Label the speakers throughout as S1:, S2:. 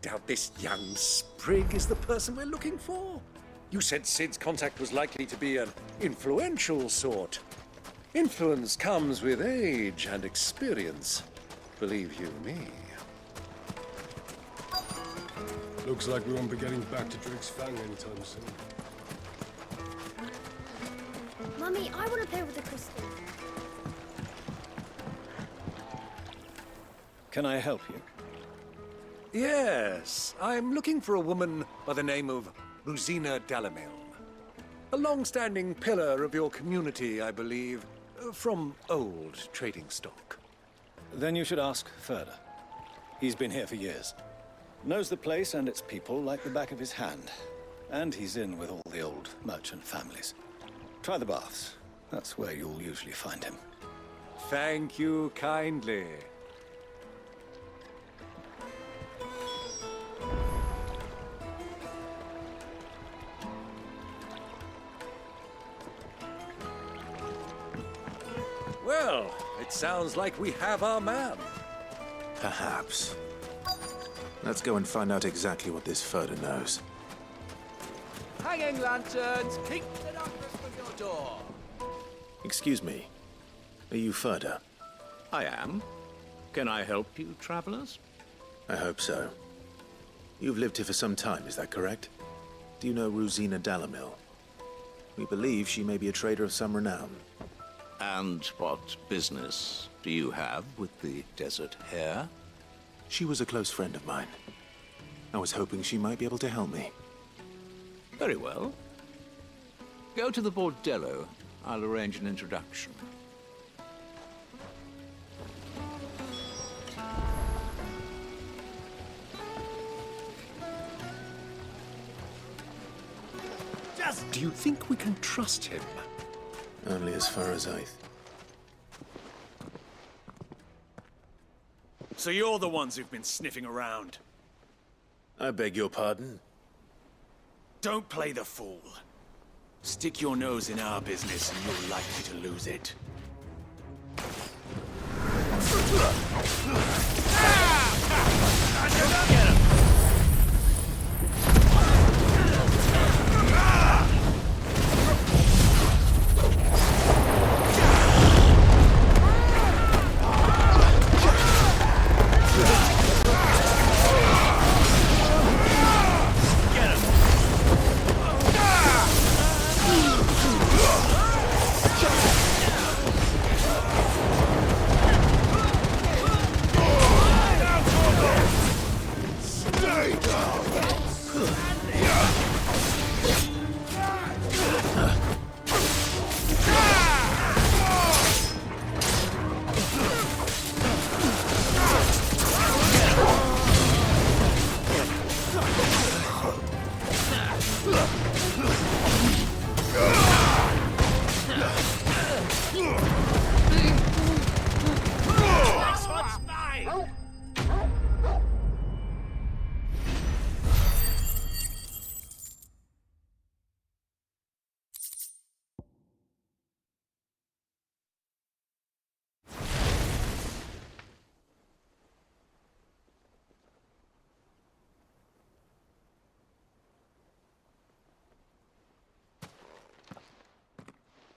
S1: doubt this young sprig is the person we're looking for. You said Sid's contact was likely to be an influential sort. Influence comes with age and experience, believe you me.
S2: Looks like we won't be getting back to Drake's Fang anytime soon.
S3: Mummy, I want to play with the crystal.
S4: Can I help you?
S1: Yes, I'm looking for a woman by the name of Rosina Dalamil. A long-standing pillar of your community, I believe, from old trading stock.
S4: Then you should ask Ferda. He's been here for years. Knows the place and its people like the back of his hand. And he's in with all the old merchant families. Try the baths. That's where you'll usually find him.
S1: Thank you kindly. Well, it sounds like we have our man.
S5: Perhaps. Let's go and find out exactly what this Ferda knows.
S6: Hanging lanterns, keep the darkness from your door.
S5: Excuse me. Are you Ferda?
S6: I am. Can I help you, travelers?
S5: I hope so. You've lived here for some time, is that correct? Do you know Rosina Dalamil? We believe she may be a trader of some renown.
S6: And what business do you have with the desert hare?
S5: She was a close friend of mine. I was hoping she might be able to help me.
S6: Very well. Go to the bordello. I'll arrange an introduction.
S1: Do you think we can trust him?
S5: Only as far as
S7: So you're the ones who've been sniffing around.
S5: I beg your pardon?
S7: Don't play the fool. Stick your nose in our business and you're likely to lose it. Get him!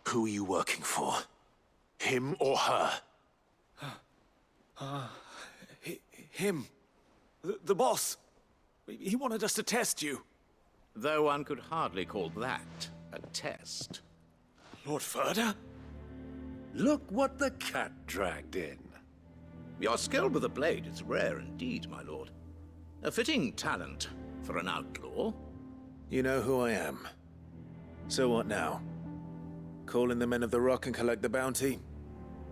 S5: Who are you working for? Him or her?
S7: Him. The boss. He wanted us to test you.
S6: Though one could hardly call that a test.
S7: Lord Ferda?
S1: Look what the cat dragged in.
S6: Your skill with the blade is rare indeed, my lord. A fitting talent for an outlaw.
S5: You know who I am. So what now? Call in the Men of the Rock and collect the bounty?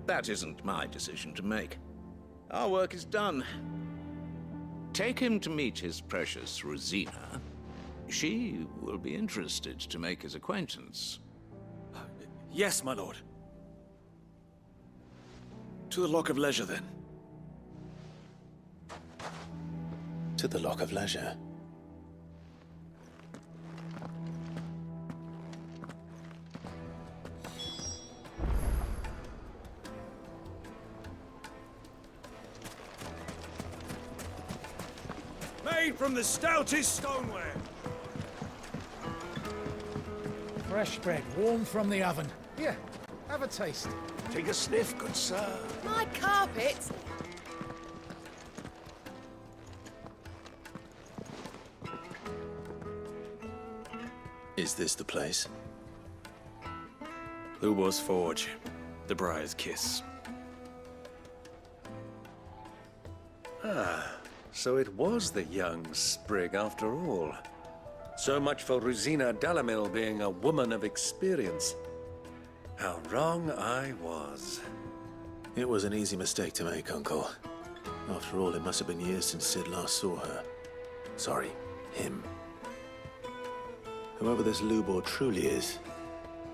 S6: That isn't my decision to make. Our work is done. Take him to meet his precious Rosina. She will be interested to make his acquaintance.
S7: Yes, my lord. To the Lock of Leisure, then.
S5: To the Lock of Leisure.
S7: made from the stoutest stoneware.
S8: Fresh bread, warm from the oven. Here, have a taste.
S1: Take a sniff, good sir.
S9: My carpet?
S5: Is this the place?
S7: Lubor's Forge. The Briar's Kiss.
S1: So it was the young sprig after all. So much for Rosina Dalamil being a woman of experience. How wrong I was.
S5: It was an easy mistake to make, Uncle. After all, it must have been years since Sid last saw her. Sorry, him. Whoever this Lubor truly is,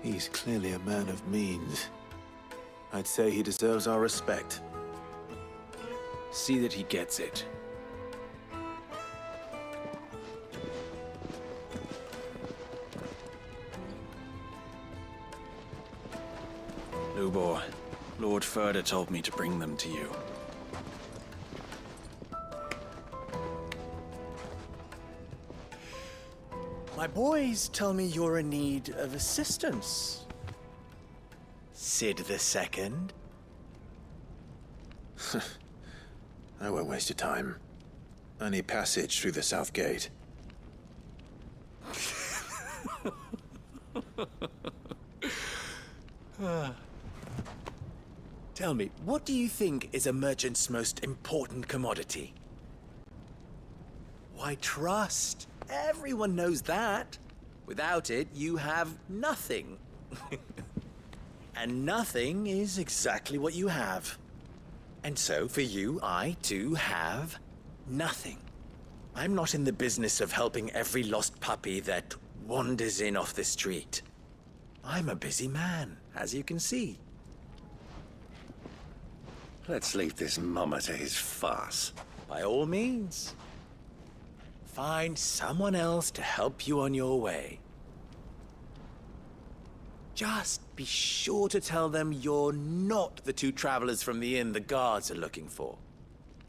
S5: he's clearly a man of means. I'd say he deserves our respect.
S7: See that he gets it. Lubor, Lord Furder told me to bring them to you.
S10: My boys tell me you're in need of assistance. Sid the Second.
S5: I won't waste your time. I need passage through the south gate.
S10: Tell me, what do you think is a merchant's most important commodity? Why, trust. Everyone knows that. Without it, you have nothing. And nothing is exactly what you have. And so, for you, I, too, have nothing. I'm not in the business of helping every lost puppy that wanders in off the street. I'm a busy man, as you can see.
S1: Let's leave this mummer to his farce.
S10: By all means. Find someone else to help you on your way. Just be sure to tell them you're not the two travelers from the inn the guards are looking for.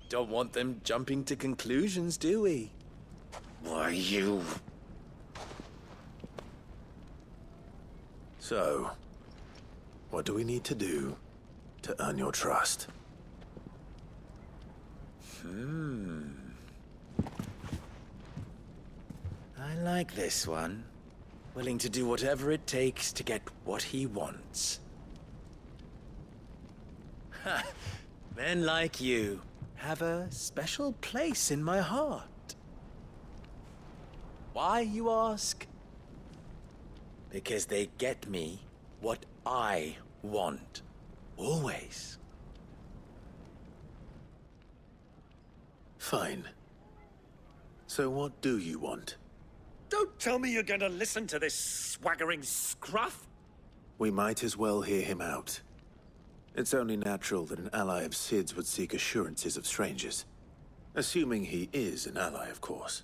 S10: Don't want them jumping to conclusions, do we?
S1: Why, you...
S5: So, what do we need to do to earn your trust?
S10: I like this one. Willing to do whatever it takes to get what he wants. Ha! Men like you have a special place in my heart. Why, you ask? Because they get me what I want. Always.
S5: Fine. So what do you want?
S1: Don't tell me you're going to listen to this swaggering scruff!
S5: We might as well hear him out. It's only natural that an ally of Sid's would seek assurances of strangers. Assuming he is an ally, of course.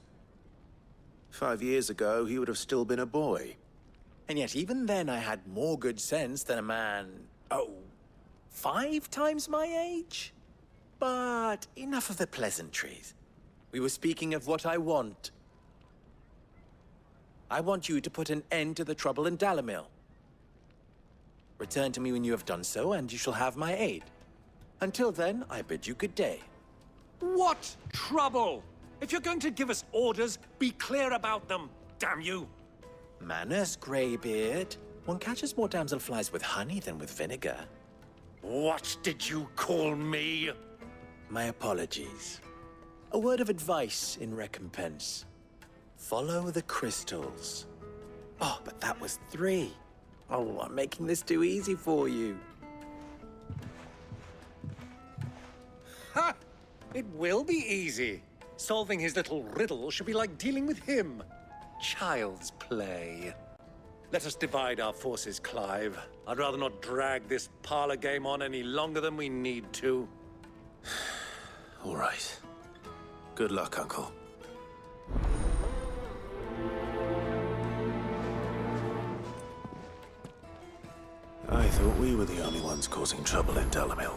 S5: 5 years ago, he would have still been a boy.
S10: And yet even then I had more good sense than a man, 5 times my age? But enough of the pleasantries. We were speaking of what I want. I want you to put an end to the trouble in Dalamil. Return to me when you have done so, and you shall have my aid. Until then, I bid you good day.
S1: What trouble? If you're going to give us orders, be clear about them, damn you!
S10: Manners, Greybeard. One catches more damselflies with honey than with vinegar.
S1: What did you call me?
S10: My apologies. A word of advice in recompense. Follow the crystals. Oh, but that was 3. Oh, I'm making this too easy for you.
S1: Ha! It will be easy. Solving his little riddle should be like dealing with him. Child's play. Let us divide our forces, Clive. I'd rather not drag this parlor game on any longer than we need to.
S5: All right. Good luck, Uncle. I thought we were the only ones causing trouble in Dalamil.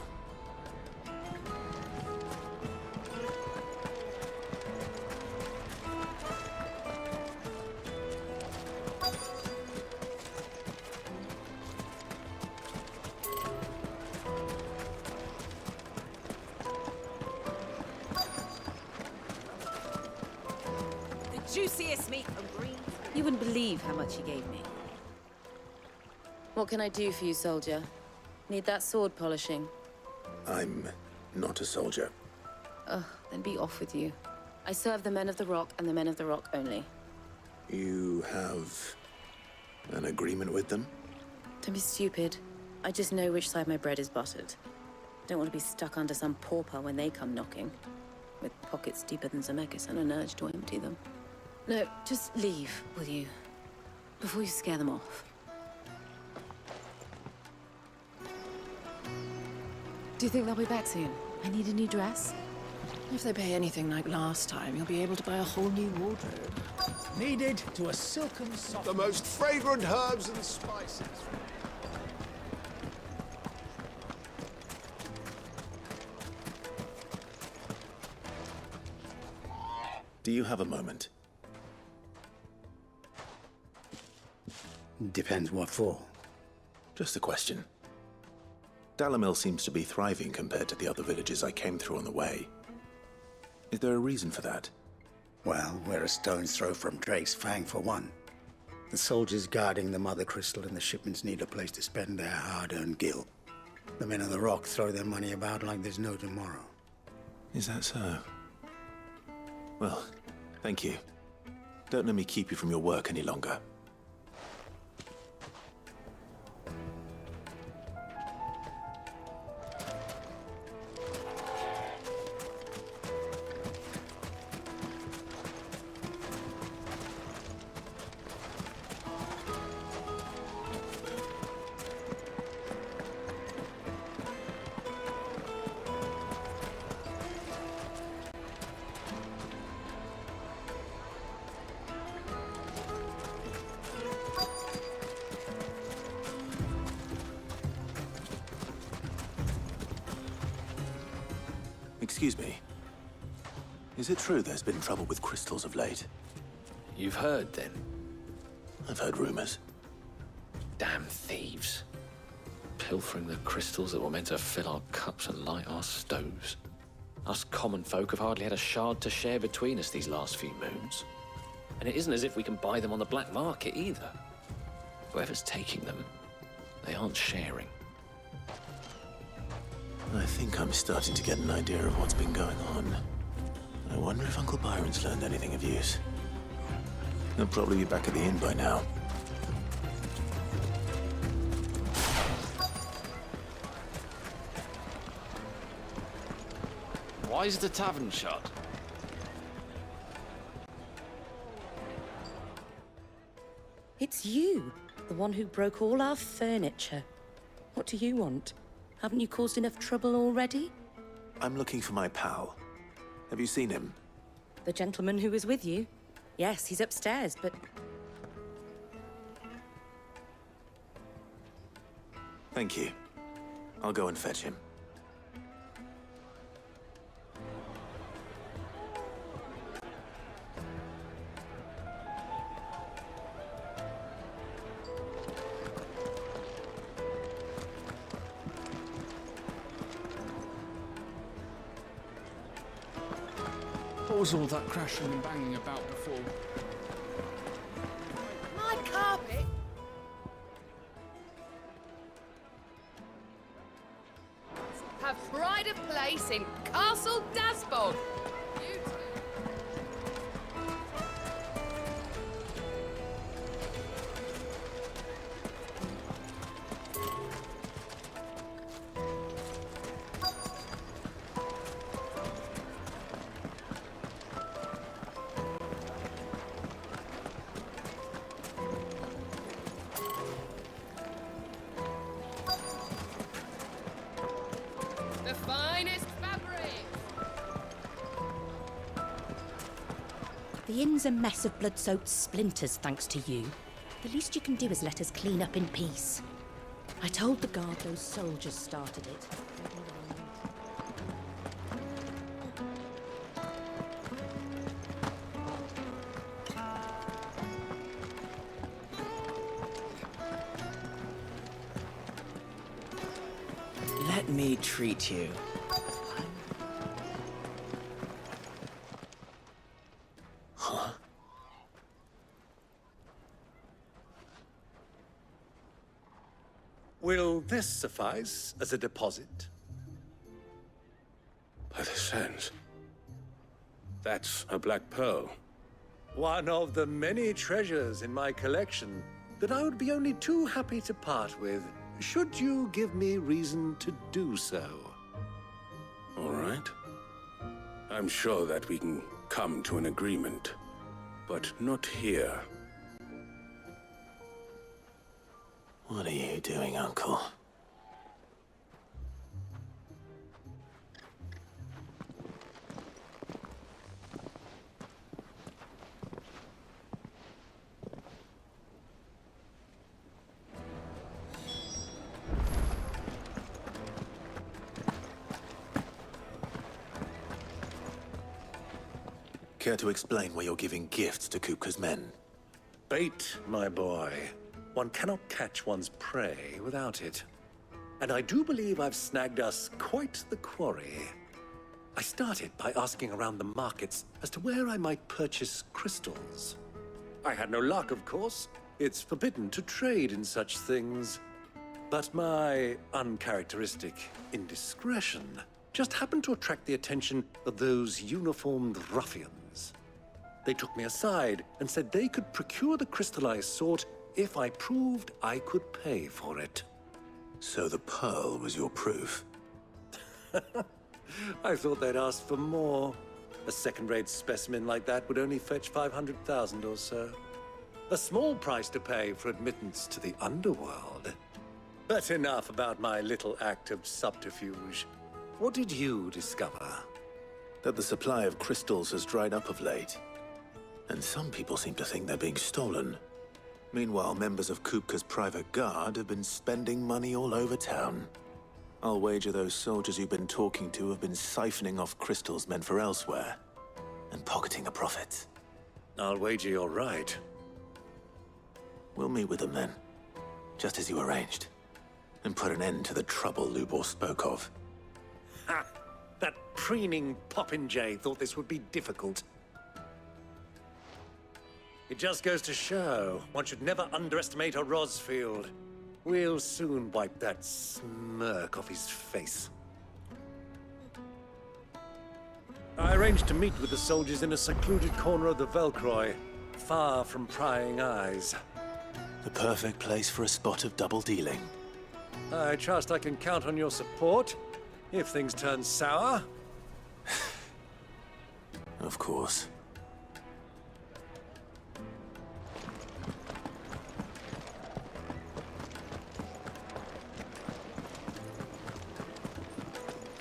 S9: juiciest meat from green. You wouldn't believe how much he gave me. What can I do for you, soldier? Need that sword polishing?
S5: I'm not a soldier.
S9: Ugh, then be off with you. I serve the men of the Rock and the men of the Rock only.
S5: You have an agreement with them?
S9: Don't be stupid. I just know which side my bread is buttered. Don't want to be stuck under some pauper when they come knocking. With pockets deeper than Zemeckis and an urge to empty them. No, just leave, will you? Before you scare them off. Do you think they'll be back soon? I need a new dress. If they pay anything like last time, you'll be able to buy a whole new wardrobe.
S8: Needed to a silken soft.
S2: The most fragrant herbs and spices.
S5: Do you have a moment?
S11: Depends what for.
S5: Just a question. Dalamil seems to be thriving compared to the other villages I came through on the way. Is there a reason for that?
S11: Well, we're a stone's throw from Drake's Fang for one. The soldiers guarding the Mother Crystal and the shipments need a place to spend their hard-earned gil. The men of the Rock throw their money about like there's no tomorrow.
S5: Is that so? Well, thank you. Don't let me keep you from your work any longer. Excuse me. Is it true there's been trouble with crystals of late?
S12: You've heard, then?
S5: I've heard rumors.
S12: Damn thieves. Pilfering the crystals that were meant to fill our cups and light our stoves. Us common folk have hardly had a shard to share between us these last few moons. And it isn't as if we can buy them on the black market, either. Whoever's taking them, they aren't sharing.
S5: I think I'm starting to get an idea of what's been going on. I wonder if Uncle Byron's learned anything of use. He'll probably be back at the inn by now.
S12: Why is the tavern shut?
S13: It's you, the one who broke all our furniture. What do you want? Haven't you caused enough trouble already?
S5: I'm looking for my pal. Have you seen him?
S13: The gentleman who was with you? Yes, he's upstairs, but...
S5: Thank you. I'll go and fetch him.
S7: What was all that crashing and banging about before?
S9: My carpet?
S14: Have pride of place in Castle Dasbog. The finest fabric.
S13: The inn's a mess of blood-soaked splinters, thanks to you. The least you can do is let us clean up in peace. I told the guard those soldiers started it.
S10: Let me treat you.
S5: Huh?
S1: Will this suffice as a deposit?
S2: By the sands. That's a black pearl.
S1: One of the many treasures in my collection that I would be only too happy to part with, should you give me reason to do so.
S2: All right. I'm sure that we can come to an agreement, but not here.
S5: What are you doing, Uncle? Care to explain why you're giving gifts to Kupka's men?
S1: Bait, my boy. One cannot catch one's prey without it. And I do believe I've snagged us quite the quarry. I started by asking around the markets as to where I might purchase crystals. I had no luck, of course. It's forbidden to trade in such things. But my uncharacteristic indiscretion just happened to attract the attention of those uniformed ruffians. They took me aside and said they could procure the crystallized sort if I proved I could pay for it.
S5: So the pearl was your proof?
S1: I thought they'd ask for more. A second-rate specimen like that would only fetch 500,000 or so. A small price to pay for admittance to the underworld. But enough about my little act of subterfuge. What did you discover?
S5: That the supply of crystals has dried up of late. And some people seem to think they're being stolen. Meanwhile, members of Kupka's private guard have been spending money all over town. I'll wager those soldiers you've been talking to have been siphoning off crystals meant for elsewhere, and pocketing the profits.
S1: I'll wager you're right.
S5: We'll meet with them then, just as you arranged, and put an end to the trouble Lubor spoke of.
S1: Ha! That preening popinjay thought this would be difficult. It just goes to show, one should never underestimate a Rosfield. We'll soon wipe that smirk off his face. I arranged to meet with the soldiers in a secluded corner of the Velcroy, far from prying eyes.
S5: The perfect place for a spot of double dealing.
S1: I trust I can count on your support, if things turn sour.
S5: Of course.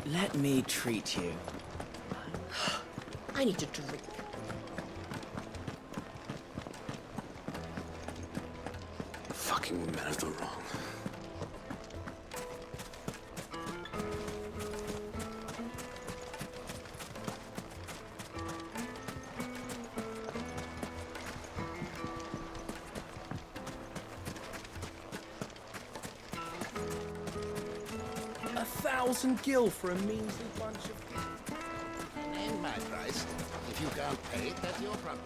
S15: Let me treat you.
S13: I need a drink.
S2: Fucking men of the wrong.
S16: $1,000 for a measly bunch of...
S17: And my price. If you can't pay it, that's your problem.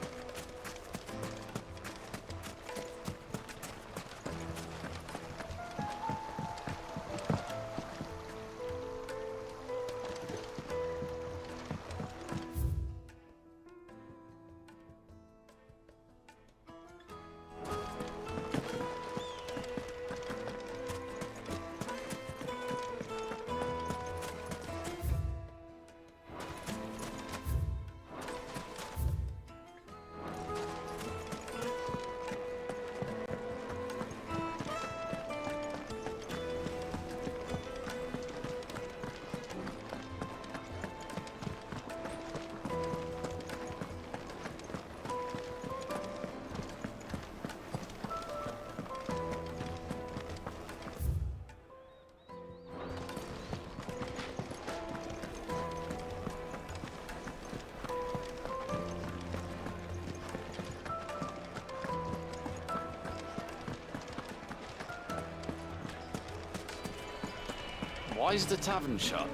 S12: Why is the tavern shut?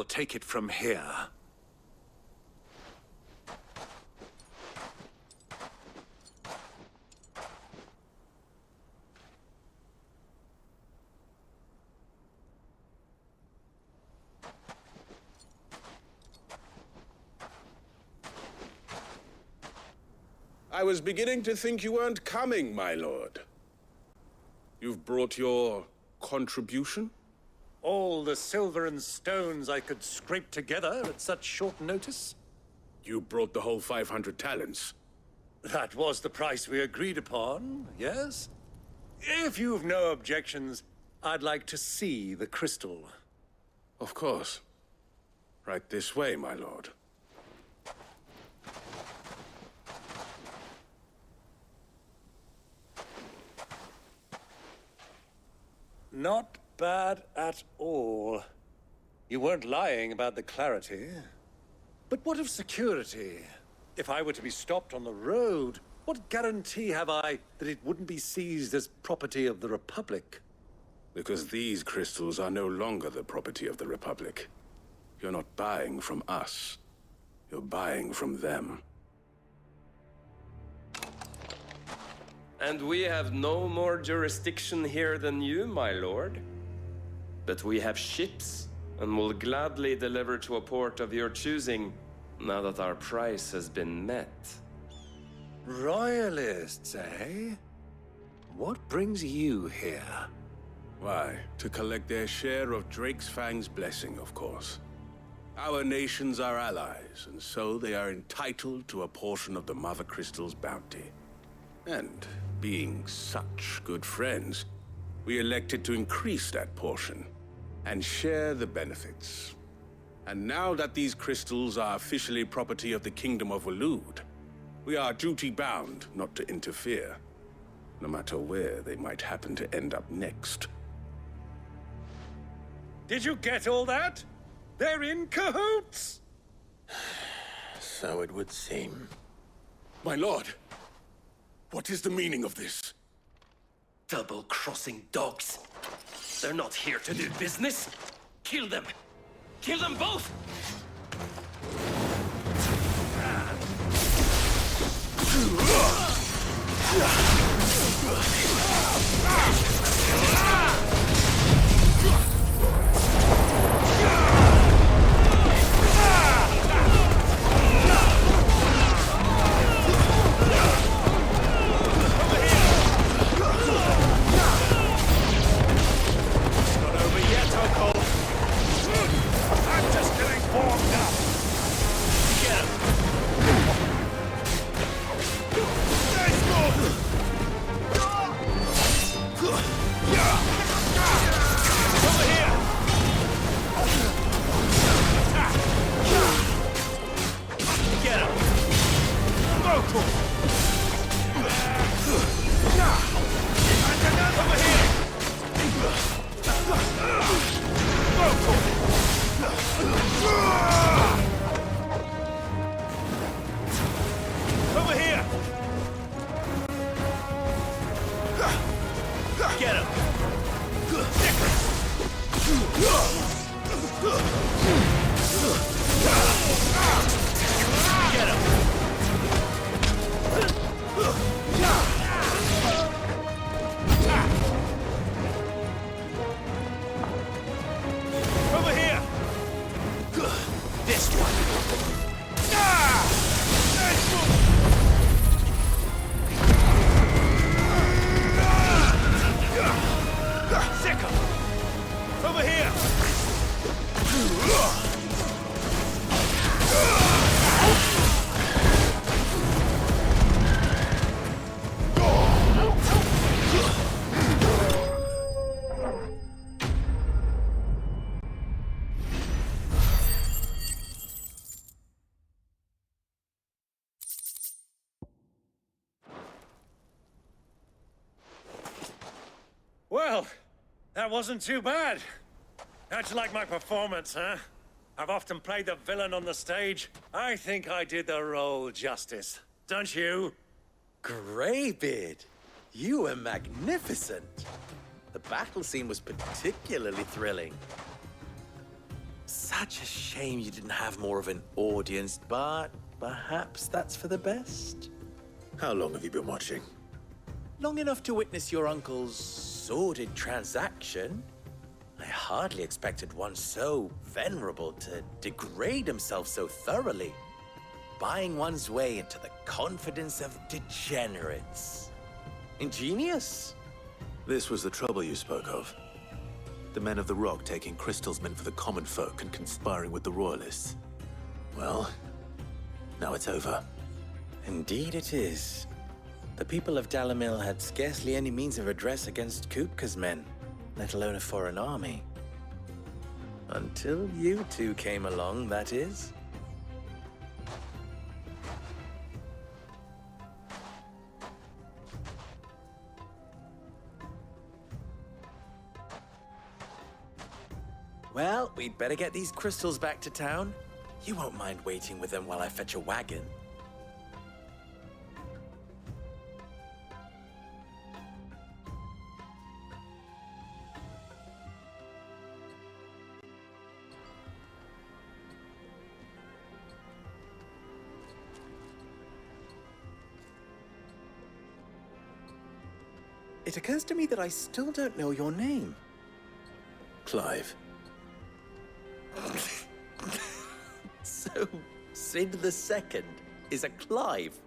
S1: I'll take it from here.
S2: I was beginning to think you weren't coming, my lord. You've brought your contribution?
S1: All the silver and stones I could scrape together at such short notice?
S2: You brought the whole 500 talents.
S1: That was the price we agreed upon, yes? If you've no objections, I'd like to see the crystal.
S2: Of course. Right this way, my lord.
S1: Not bad at all. You weren't lying about the clarity. But what of security? If I were to be stopped on the road, what guarantee have I that it wouldn't be seized as property of the Republic?
S2: Because these crystals are no longer the property of the Republic. You're not buying from us. You're buying from them.
S18: And we have no more jurisdiction here than you, my lord. But we have ships, and will gladly deliver to a port of your choosing, now that our price has been met.
S1: Royalists, eh? What brings you here?
S2: Why, to collect their share of Drake's Fang's blessing, of course. Our nations are allies, and so they are entitled to a portion of the Mother Crystal's bounty. And being such good friends, we elected to increase that portion and share the benefits. And now that these crystals are officially property of the Kingdom of Waloed, we are duty-bound not to interfere, no matter where they might happen to end up next.
S1: Did you get all that? They're in cahoots!
S5: So it would seem.
S2: My lord, what is the meaning of this?
S19: Double-crossing dogs. They're not here to do business. Kill them. Kill them both!
S1: Well, that wasn't too bad. How'd you like my performance, huh? I've often played the villain on the stage. I think I did the role justice. Don't you?
S10: Greybeard, you were magnificent. The battle scene was particularly thrilling. Such a shame you didn't have more of an audience, but perhaps that's for the best.
S5: How long have you been watching?
S10: Long enough to witness your uncle's sordid transaction. I hardly expected one so venerable to degrade himself so thoroughly, buying one's way into the confidence of degenerates. Ingenious.
S5: This was the trouble you spoke of. The men of the Rock taking crystals meant for the common folk and conspiring with the Royalists. Well, now it's over.
S10: Indeed it is. The people of Dalamil had scarcely any means of redress against Kupka's men, let alone a foreign army. Until you two came along, that is. Well, we'd better get these crystals back to town. You won't mind waiting with them while I fetch a wagon. It occurs to me that I still don't know your name.
S5: Clive.
S10: So, Sid the Second is a Clive.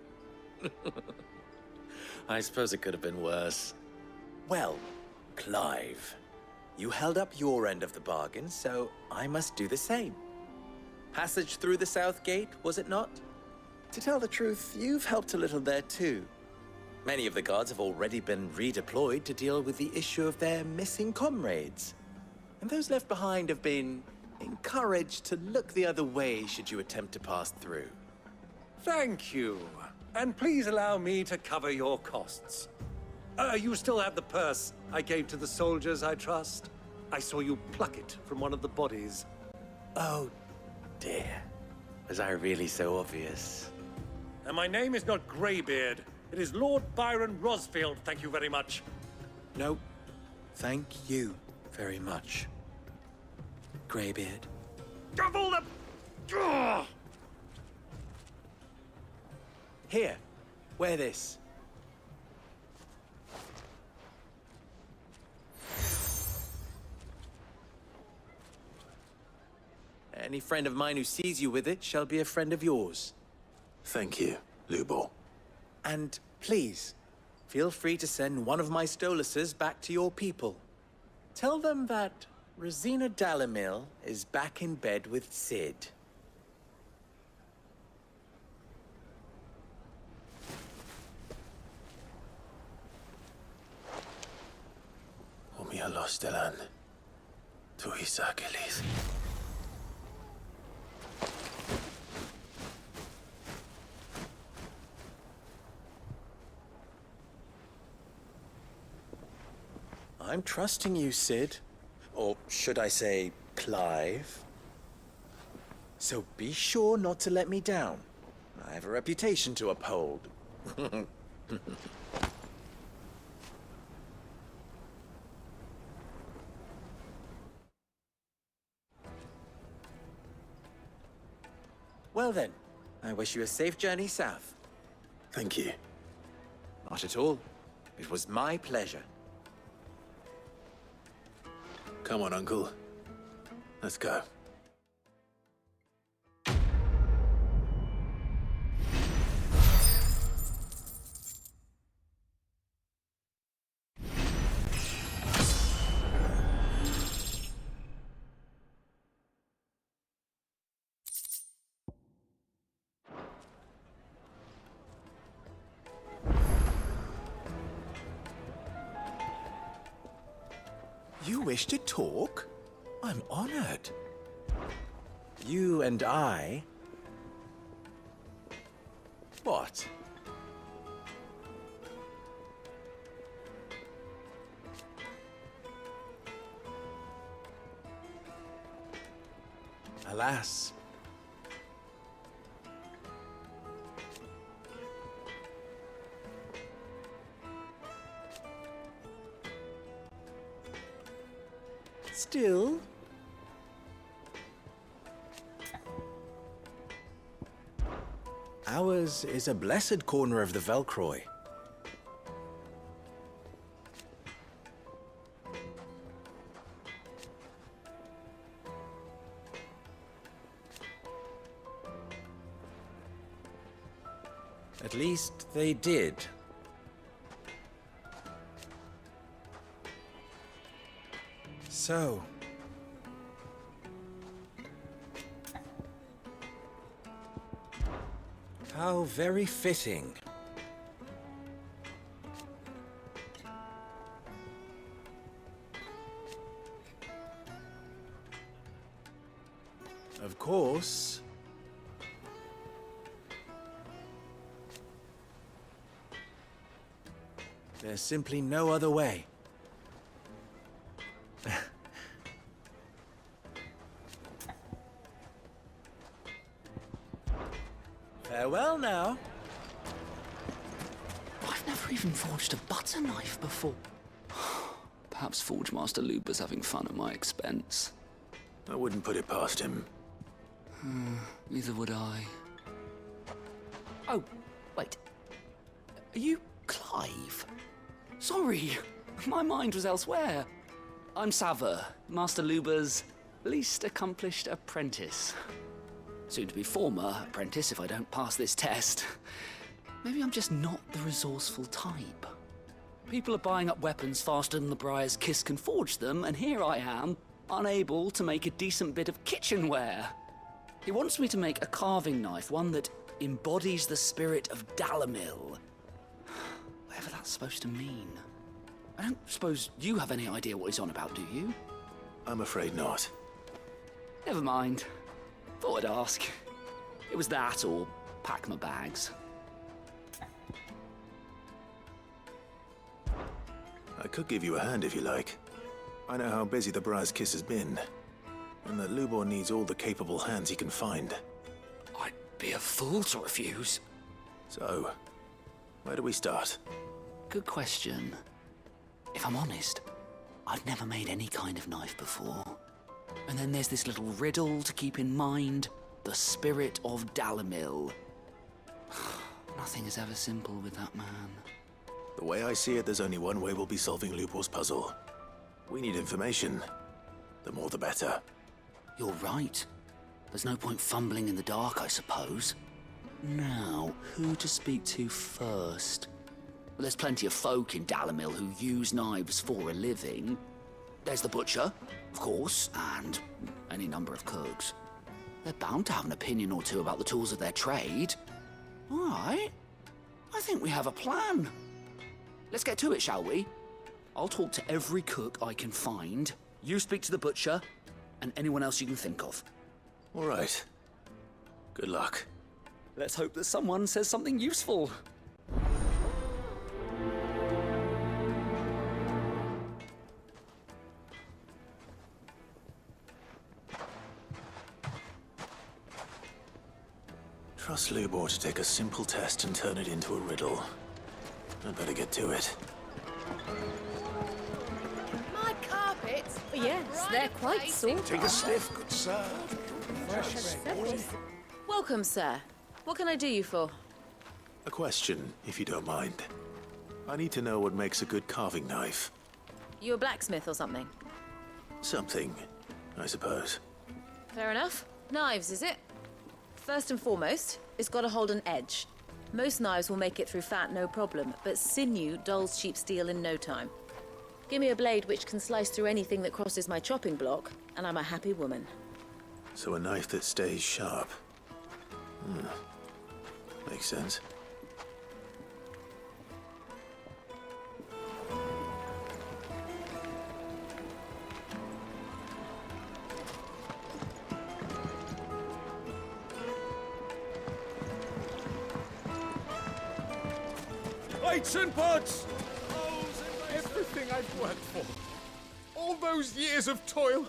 S10: I suppose it could have been worse. Well, Clive, you held up your end of the bargain, so I must do the same. Passage through the South Gate, was it not? To tell the truth, you've helped a little there too. Many of the guards have already been redeployed to deal with the issue of their missing comrades. And those left behind have been encouraged to look the other way should you attempt to pass through.
S1: Thank you. And please allow me to cover your costs. You still have the purse I gave to the soldiers, I trust? I saw you pluck it from one of the bodies.
S10: Oh, dear. Was I really so obvious?
S1: And my name is not Greybeard. It is Lord Byron Rosfield, thank you very much.
S10: No, thank you very much, Greybeard.
S1: Double the... Ugh!
S10: Here, wear this. Any friend of mine who sees you with it shall be a friend of yours.
S5: Thank you, Lubor.
S10: And please, feel free to send one of my Stoluses back to your people. Tell them that Rosina Dalamil is back in bed with Sid.
S5: Omia Lostelan. Tu Isakelis.
S10: I'm trusting you, Sid. Or should I say, Clive? So be sure not to let me down. I have a reputation to uphold. Well then, I wish you a safe journey south.
S5: Thank you.
S10: Not at all. It was my pleasure.
S5: Come on, Uncle. Let's go.
S10: You wish to talk? I'm honored. You and I... What? Alas. Still, ours is a blessed corner of the Velcroy. At least they did. So, how very fitting. Of course, there's simply no other way. Farewell now.
S20: I've never even forged a butter knife before. Perhaps Forge Master Luber's having fun at my expense.
S5: I wouldn't put it past him.
S20: Neither would I. Oh, wait. Are you Clive? Sorry, my mind was elsewhere. I'm Sava, Master Luber's least accomplished apprentice. Soon to be former apprentice if I don't pass this test. Maybe I'm just not the resourceful type. People are buying up weapons faster than the Briar's Kiss can forge them, and here I am, unable to make a decent bit of kitchenware. He wants me to make a carving knife, one that embodies the spirit of Dalamil. Whatever that's supposed to mean. I don't suppose you have any idea what he's on about, do you?
S5: I'm afraid not.
S20: Never mind. Thought I'd ask. It was that or pack my bags.
S5: I could give you a hand if you like. I know how busy the Briar's Kiss has been, and that Lubor needs all the capable hands he can find.
S20: I'd be a fool to refuse.
S5: So, where do we start?
S20: Good question. If I'm honest, I've never made any kind of knife before. And then there's this little riddle to keep in mind. The spirit of Dalamil. Nothing is ever simple with that man.
S5: The way I see it, there's only one way we'll be solving Lubor's puzzle. We need information. The more the better.
S20: You're right. There's no point fumbling in the dark, I suppose. Now, who to speak to first? Well, there's plenty of folk in Dalamil who use knives for a living. There's the butcher, of course, and any number of cooks. They're bound to have an opinion or two about the tools of their trade. All right. I think we have a plan. Let's get to it, shall we? I'll talk to every cook I can find. You speak to the butcher, and anyone else you can think of.
S5: All right. Good luck.
S20: Let's hope that someone says something useful.
S5: Trust Lubor to take a simple test and turn it into a riddle. I'd better get to it.
S14: My carpets.
S9: Yes, they're quite soft.
S1: Take a sniff, good sir.
S9: Welcome, sir. What can I do you for?
S5: A question, if you don't mind. I need to know what makes a good carving knife.
S9: You a blacksmith or something?
S5: Something, I suppose.
S9: Fair enough. Knives, is it? First and foremost, it's got to hold an edge. Most knives will make it through fat, no problem, but sinew dulls cheap steel in no time. Give me a blade which can slice through anything that crosses my chopping block, and I'm a happy woman.
S5: So a knife that stays sharp. Makes sense.
S1: Plates and pots!
S7: Everything I've worked for. All those years of toil.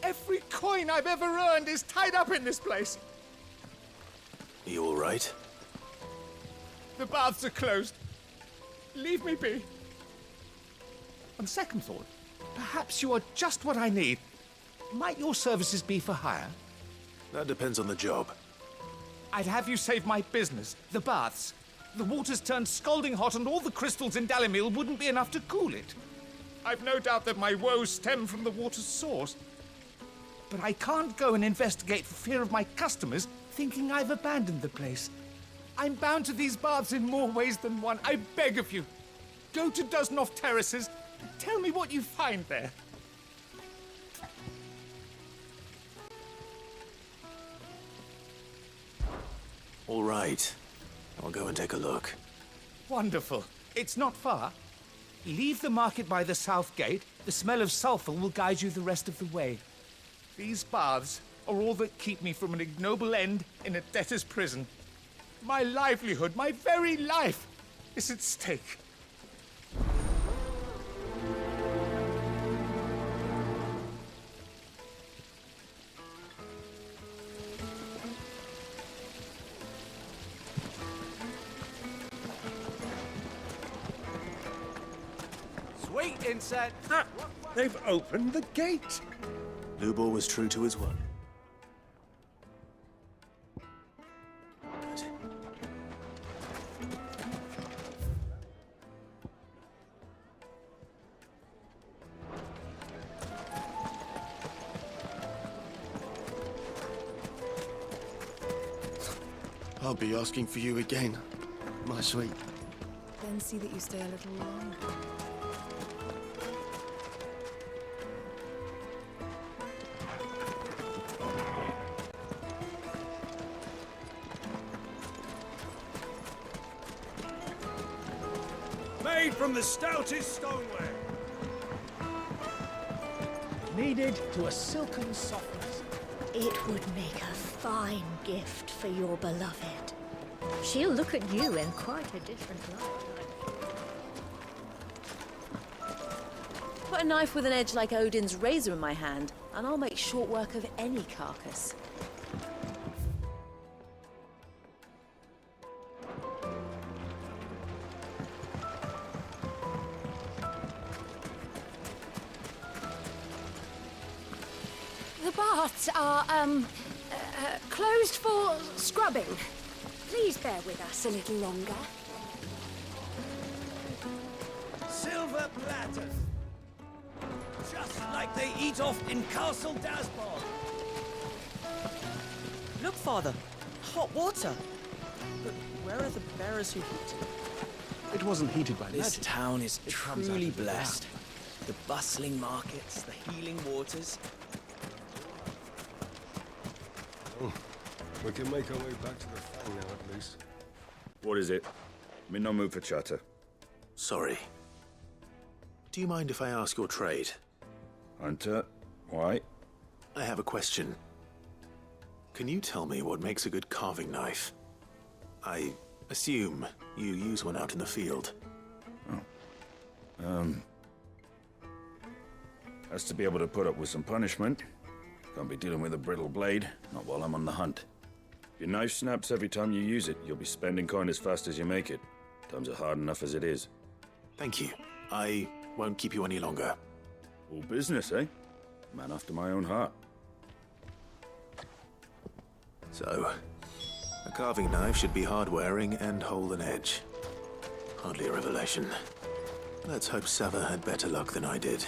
S8: Every coin I've ever earned is tied up in this place.
S5: You all right?
S8: The baths are closed. Leave me be. On second thought, perhaps you are just what I need. Might your services be for hire?
S5: That depends on the job.
S8: I'd have you save my business, the baths. The water's turned scalding hot and all the crystals in Dalimil wouldn't be enough to cool it. I've no doubt that my woes stem from the water's source. But I can't go and investigate for fear of my customers thinking I've abandoned the place. I'm bound to these baths in more ways than one. I beg of you, go to Dusnoff Terraces and tell me what you find there.
S5: All right. I'll go and take a look.
S8: Wonderful. It's not far. Leave the market by the south gate. The smell of sulfur will guide you the rest of the way. These baths are all that keep me from an ignoble end in a debtor's prison. My livelihood, my very life, is at stake.
S7: Sweet inset.
S1: Ah, they've opened the gate.
S5: Lubor was true to his word.
S21: I'll be asking for you again, my sweet.
S22: Then see that you stay a little longer.
S7: Made from the stoutest stoneware.
S8: Kneaded to a silken softness.
S23: It would make a fine gift for your beloved. She'll look at you in quite a different light.
S9: Put a knife with an edge like Odin's razor in my hand, and I'll make short work of any carcass.
S23: The baths are, closed for scrubbing. Please bear with us a little longer.
S7: Silver platters. Just like they eat off in Castle Dasbog.
S15: Look, Father. Hot water. But where are the bearers who heat it?
S21: It wasn't heated by
S15: This
S21: magic.
S15: town is
S21: It comes out
S15: truly
S21: of the
S15: blessed. The bustling markets, the healing waters.
S24: Oh, we can make our way back to the Fang now, at least.
S25: What is it? I'm in no mood for chatter.
S5: Sorry. Do you mind if I ask your trade?
S25: Hunter, why?
S5: I have a question. Can you tell me what makes a good carving knife? I assume you use one out in the field.
S25: Has to be able to put up with some punishment. Can't be dealing with a brittle blade, not while I'm on the hunt. If your knife snaps every time you use it, you'll be spending coin as fast as you make it. Times are hard enough as it is.
S5: Thank you. I won't keep you any longer.
S25: All business, eh? Man after my own heart.
S5: So, a carving knife should be hard-wearing and hold an edge. Hardly a revelation. Let's hope Sava had better luck than I did.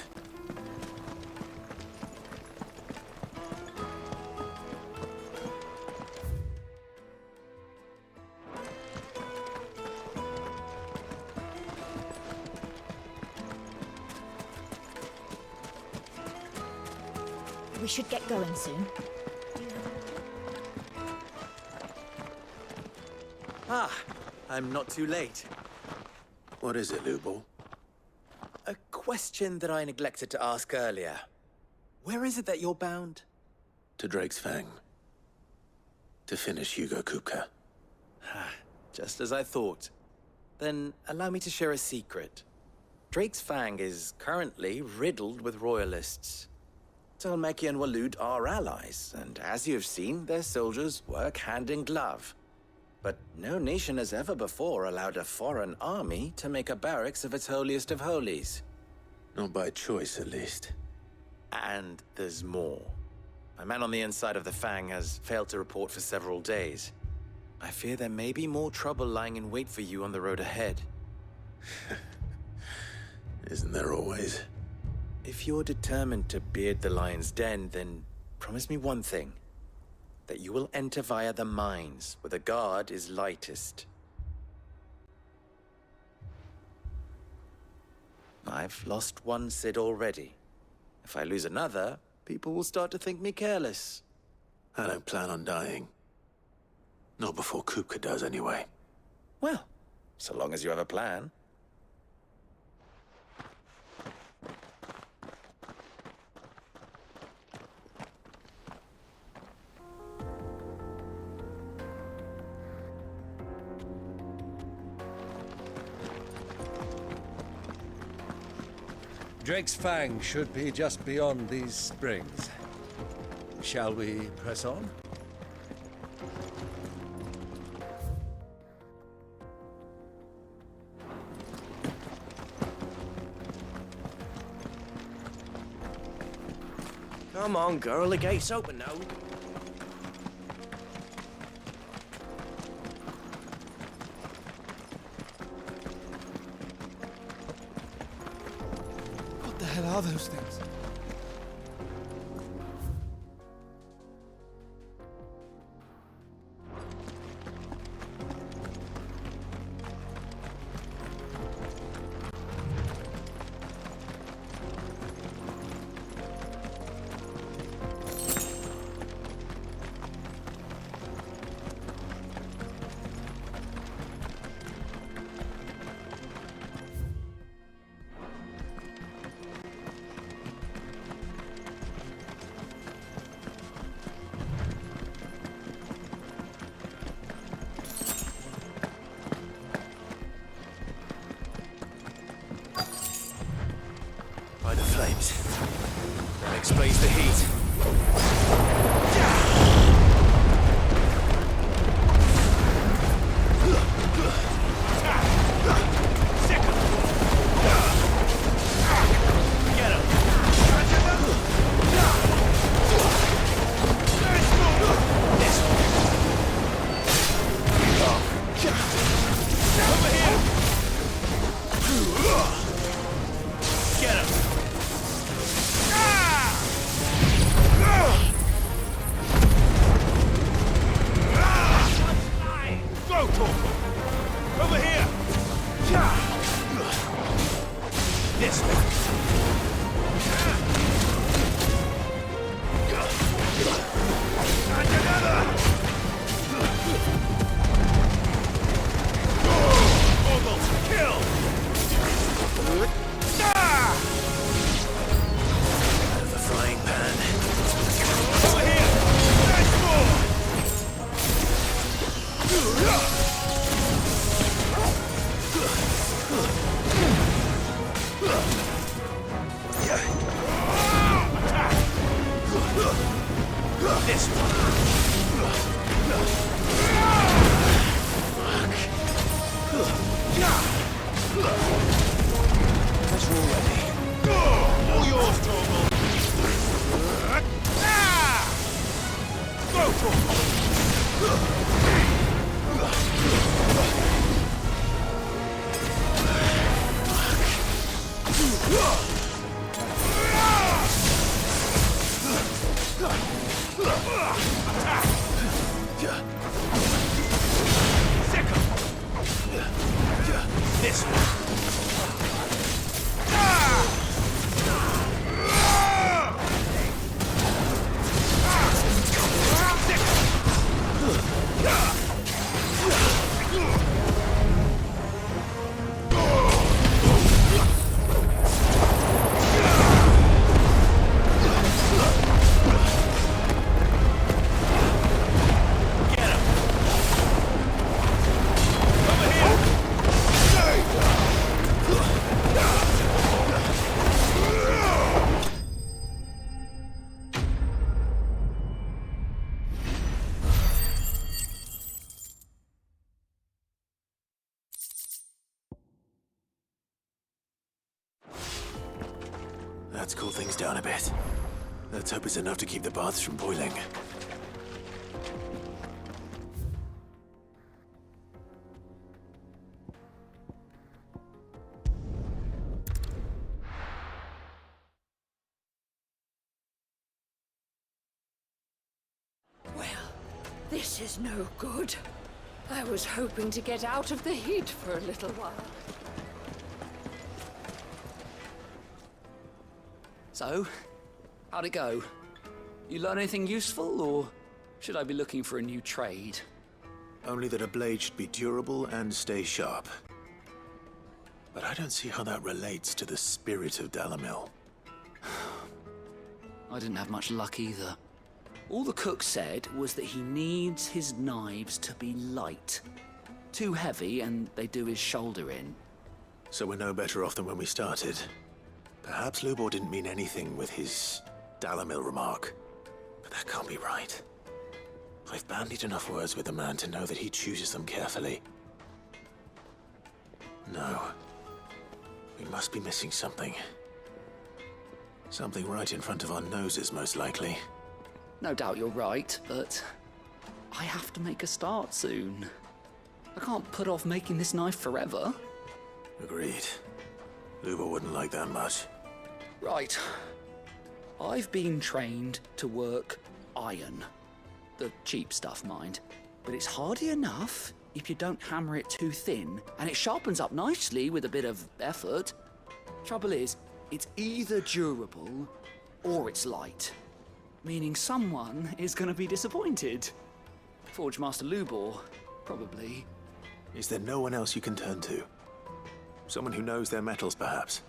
S23: We should get going soon.
S10: Ah, I'm not too late.
S5: What is it, Lubor?
S10: A question that I neglected to ask earlier. Where is it that you're bound?
S5: To Drake's Fang. To finish Hugo Kupka.
S10: Just as I thought. Then allow me to share a secret. Drake's Fang is currently riddled with royalists. Tolmeki and Walud are allies, and as you have seen, their soldiers work hand in glove. But no nation has ever before allowed a foreign army to make a barracks of its holiest of holies.
S5: Not by choice, at least.
S10: And there's more. A man on the inside of the Fang has failed to report for several days. I fear there may be more trouble lying in wait for you on the road ahead.
S5: Isn't there always?
S10: If you're determined to beard the lion's den, then promise me one thing. That you will enter via the mines, where the guard is lightest. I've lost one Cid already. If I lose another, people will start to think me careless.
S5: I don't plan on dying. Not before Kupka does, anyway.
S10: Well, so long as you have a plan.
S1: Drake's Fang should be just beyond these springs. Shall we press on?
S16: Come on, girl, the gate's open now.
S8: What the hell are those things?
S10: By the flames. That explains the heat.
S5: Let's cool things down a bit. Let's hope it's enough to keep the baths from boiling.
S23: Well, this is no good. I was hoping to get out of the heat for a little while.
S20: So, how'd it go? You learn anything useful, or should I be looking for a new trade?
S5: Only that a blade should be durable and stay sharp. But I don't see how that relates to the spirit of Dalamil.
S20: I didn't have much luck either. All the cook said was that he needs his knives to be light. Too heavy and they do his shoulder in.
S5: So we're no better off than when we started. Perhaps Lubor didn't mean anything with his Dalamil remark. But that can't be right. I've bandied enough words with the man to know that he chooses them carefully. No. We must be missing something. Something right in front of our noses, most likely.
S20: No doubt you're right, but I have to make a start soon. I can't put off making this knife forever.
S5: Agreed. Lubor wouldn't like that much.
S20: Right. I've been trained to work iron. The cheap stuff, mind. But it's hardy enough if you don't hammer it too thin, and it sharpens up nicely with a bit of effort. Trouble is, it's either durable or it's light. Meaning someone is going to be disappointed. Forge Master Lubor, probably.
S5: Is there no one else you can turn to? Someone who knows their metals, perhaps?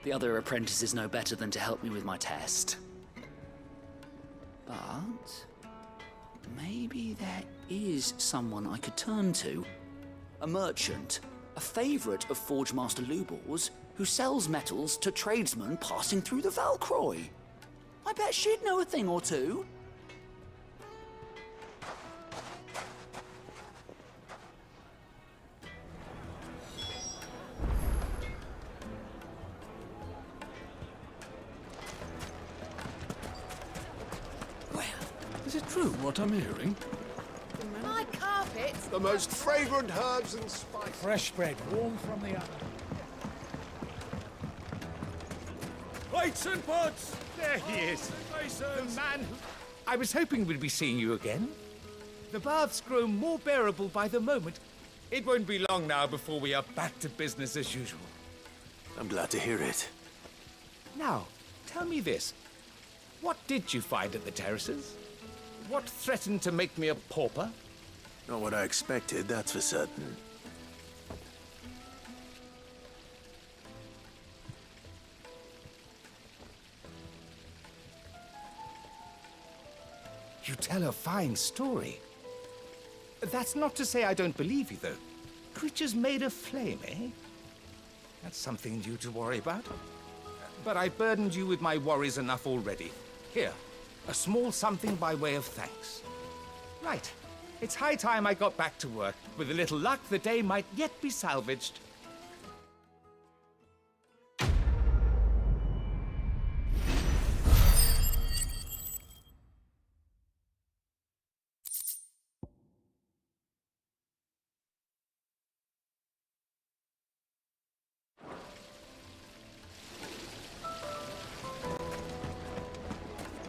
S20: The other apprentice is no better than to help me with my test. But maybe there is someone I could turn to. A merchant, a favorite of Forge Master Lubor's, who sells metals to tradesmen passing through the Valcroy. I bet she'd know a thing or two.
S2: Is it true what I'm hearing?
S14: My carpets.
S24: The most fragrant herbs and spices.
S3: Fresh bread, warm from the oven.
S8: Plates and pots! There he is. The man who... I was hoping we'd be seeing you again. The baths grow more bearable by the moment. It won't be long now before we are back to business as usual.
S5: I'm glad to hear it.
S8: Now, tell me this. What did you find at the terraces? What threatened to make me a pauper?
S5: Not what I expected, that's for certain.
S8: You tell a fine story. That's not to say I don't believe you, though. Creatures made of flame, eh? That's something new to worry about. But I burdened you with my worries enough already. Here, a small something by way of thanks. Right. It's high time I got back to work. With a little luck, the day might yet be salvaged.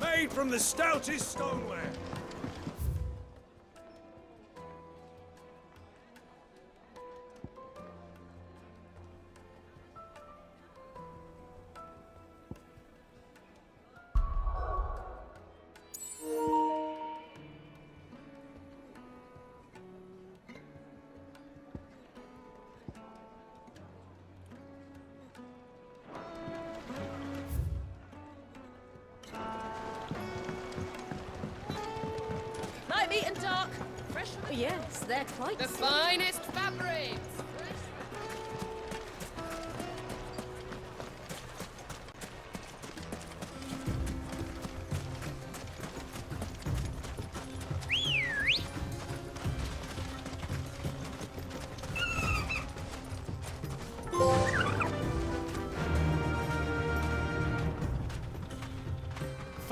S2: Made from the stoutest stoneware.
S14: Light, meat and dark. Fresh.
S9: Oh, yes, they're quite
S14: The
S9: simple.
S14: finest fabrics.
S23: Fresh.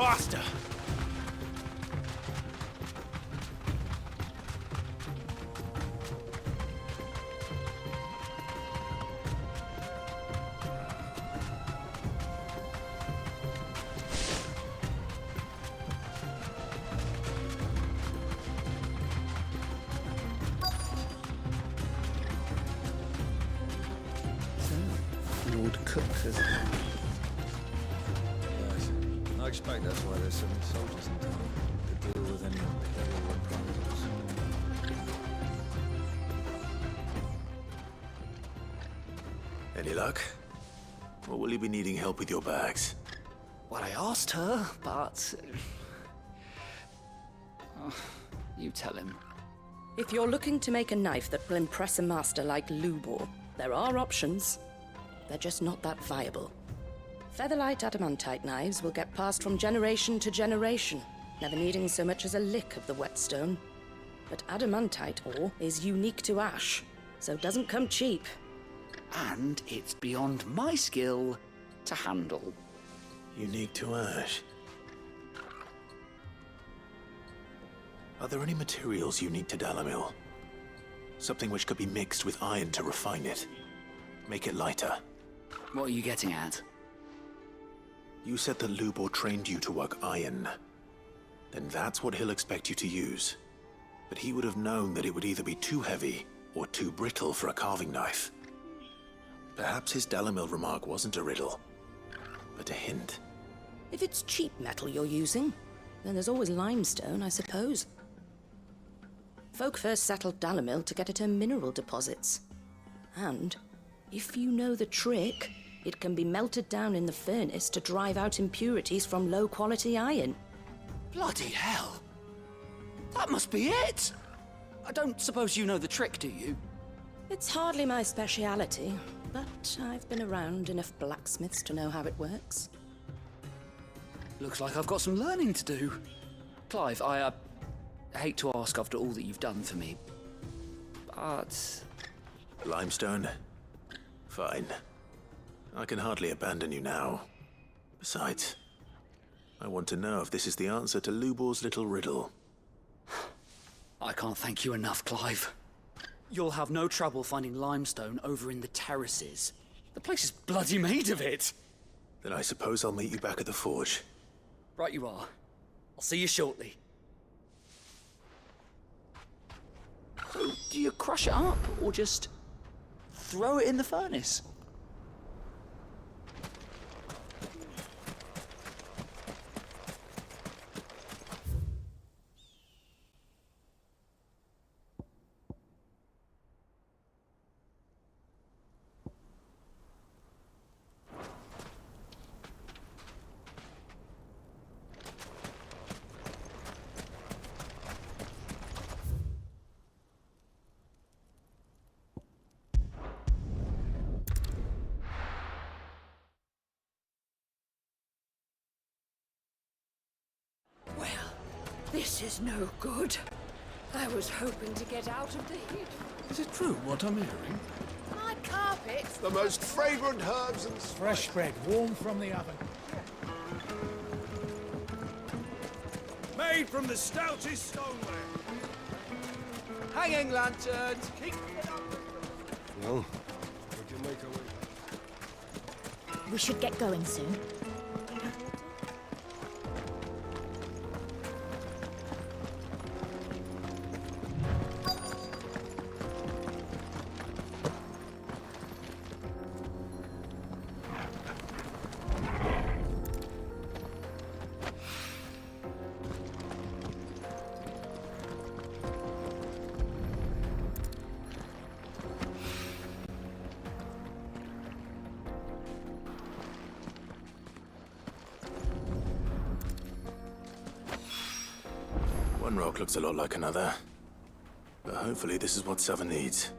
S7: Faster!
S4: Lord Cook has...
S24: Nice. I expect that's why there's so many soldiers in town to deal with any imperial problems.
S5: Any luck? Or will you be needing help with your bags?
S20: Well, I asked her, but... you tell him.
S15: If you're looking to make a knife that will impress a master like Lubor, there are options. They're just not that viable. Featherlight adamantite knives will get passed from generation to generation, never needing so much as a lick of the whetstone. But adamantite ore is unique to ash, so it doesn't come cheap.
S20: And it's beyond my skill to handle.
S5: Unique to ash. Are there any materials unique to Dalamil? Something which could be mixed with iron to refine it. Make it lighter.
S20: What are you getting at?
S5: You said that Lubor trained you to work iron. Then that's what he'll expect you to use. But he would have known that it would either be too heavy or too brittle for a carving knife. Perhaps his Dalamil remark wasn't a riddle, but a hint.
S15: If it's cheap metal you're using, then there's always limestone, I suppose. Folk first settled Dalamil to get at her mineral deposits. And, if you know the trick, it can be melted down in the furnace to drive out impurities from low-quality iron.
S20: Bloody hell! That must be it! I don't suppose you know the trick, do you?
S15: It's hardly my speciality, but I've been around enough blacksmiths to know how it works.
S20: Looks like I've got some learning to do. Clive, I hate to ask after all that you've done for me, but...
S5: Limestone? Fine. I can hardly abandon you now. Besides, I want to know if this is the answer to Lubor's little riddle.
S20: I can't thank you enough, Clive. You'll have no trouble finding limestone over in the terraces. The place is bloody made of it.
S5: Then I suppose I'll meet you back at the forge.
S20: Right you are. I'll see you shortly. So, do you crush it up, or just throw it in the furnace?
S23: This is no good. I was hoping to get out of the heat.
S2: Is it true what I'm hearing?
S14: My carpets.
S24: The most fragrant herbs and
S3: Fresh bread, warm from the oven.
S2: Made from the stoutest stoneware.
S7: Hanging lanterns! Keep it up!
S24: Well, we can make our way.
S6: We should get going soon.
S5: One rock looks a lot like another. But hopefully this is what Sava needs.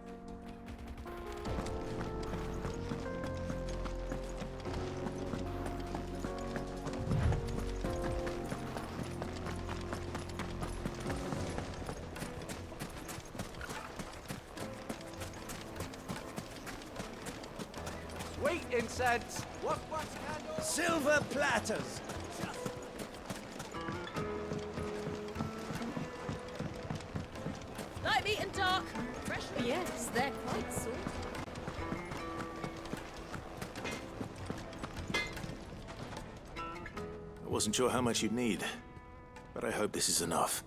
S7: Sweet incense! What candles?
S16: Silver platters!
S14: Mark.
S15: Yes, they're quite sort.
S5: I wasn't sure how much you'd need, but I hope this is enough.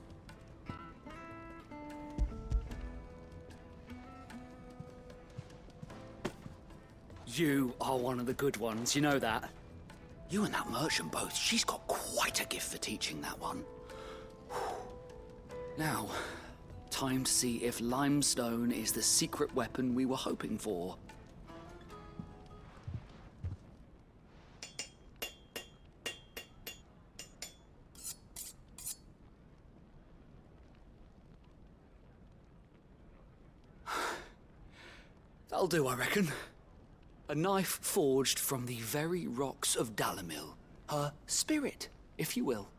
S20: You are one of the good ones, you know that? You and that merchant both, she's got quite a gift for teaching that one. Now, time to see if limestone is the secret weapon we were hoping for. That'll do, I reckon. A knife forged from the very rocks of Dalamil. Her spirit, if you will.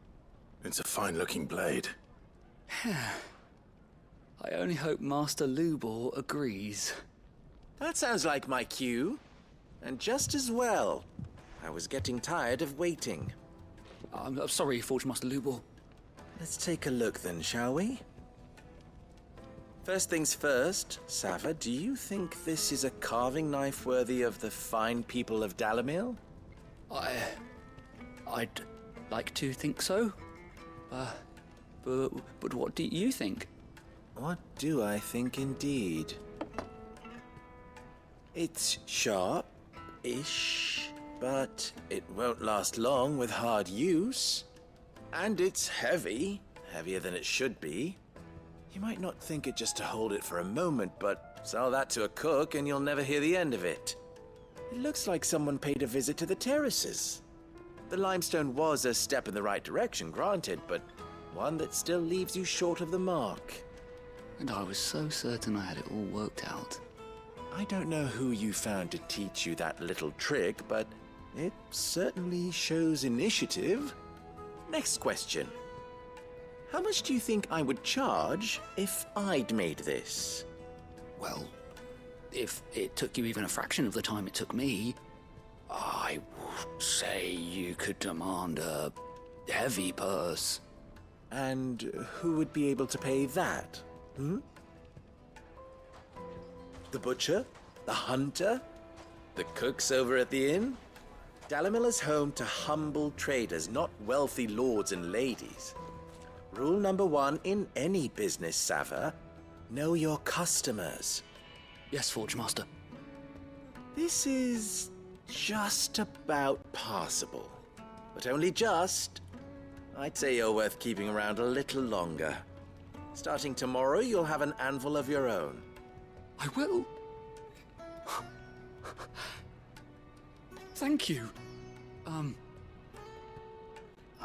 S5: It's a fine-looking blade.
S20: I only hope Master Lubor agrees.
S10: That sounds like my cue. And just as well. I was getting tired of waiting.
S20: I'm sorry, Forge Master Lubor.
S10: Let's take a look then, shall we? First things first, Sava, do you think this is a carving knife worthy of the fine people of Dalamil?
S20: I'd like to think so. But what do you think?
S10: What do I think indeed? It's sharp-ish, but it won't last long with hard use. And it's heavy, heavier than it should be. You might not think it just to hold it for a moment, but sell that to a cook and you'll never hear the end of it. It looks like someone paid a visit to the terraces. The limestone was a step in the right direction, granted, but one that still leaves you short of the mark.
S20: And I was so certain I had it all worked out.
S10: I don't know who you found to teach you that little trick, but it certainly shows initiative. Next question. How much do you think I would charge if I'd made this?
S20: Well, if it took you even a fraction of the time it took me, I would say you could demand a heavy purse.
S10: And who would be able to pay that? The butcher? The hunter? The cooks over at the inn? Dalamil is home to humble traders, not wealthy lords and ladies. Rule number 1 in any business, Sava, know your customers.
S20: Yes, Forge Master.
S10: This is just about passable, but only just. I'd say you're worth keeping around a little longer. Starting tomorrow, you'll have an anvil of your own.
S20: I will. Thank you.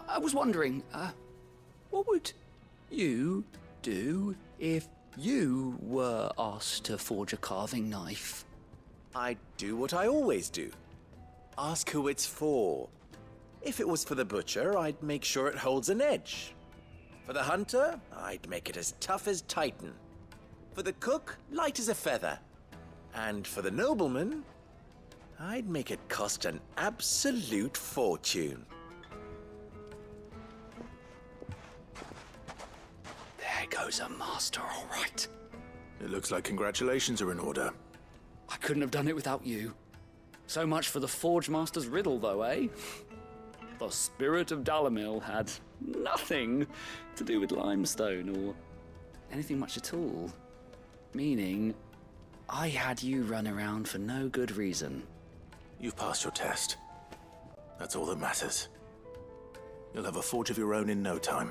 S20: I was wondering, what would you do if you were asked to forge a carving knife?
S10: I'd do what I always do. Ask who it's for. If it was for the butcher, I'd make sure it holds an edge. For the hunter, I'd make it as tough as Titan. For the cook, light as a feather. And for the nobleman, I'd make it cost an absolute fortune.
S20: There goes a master, all right.
S5: It looks like congratulations are in order.
S20: I couldn't have done it without you. So much for the Forge Master's riddle, though, eh? The spirit of Dalamil had nothing to do with limestone or anything much at all. Meaning, I had you run around for no good reason.
S5: You've passed your test. That's all that matters. You'll have a forge of your own in no time.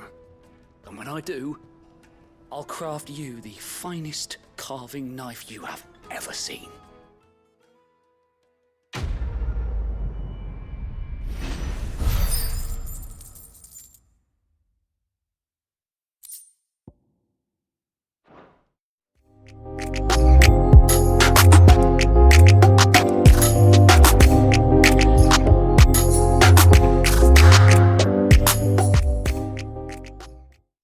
S20: And when I do, I'll craft you the finest carving knife you have ever seen.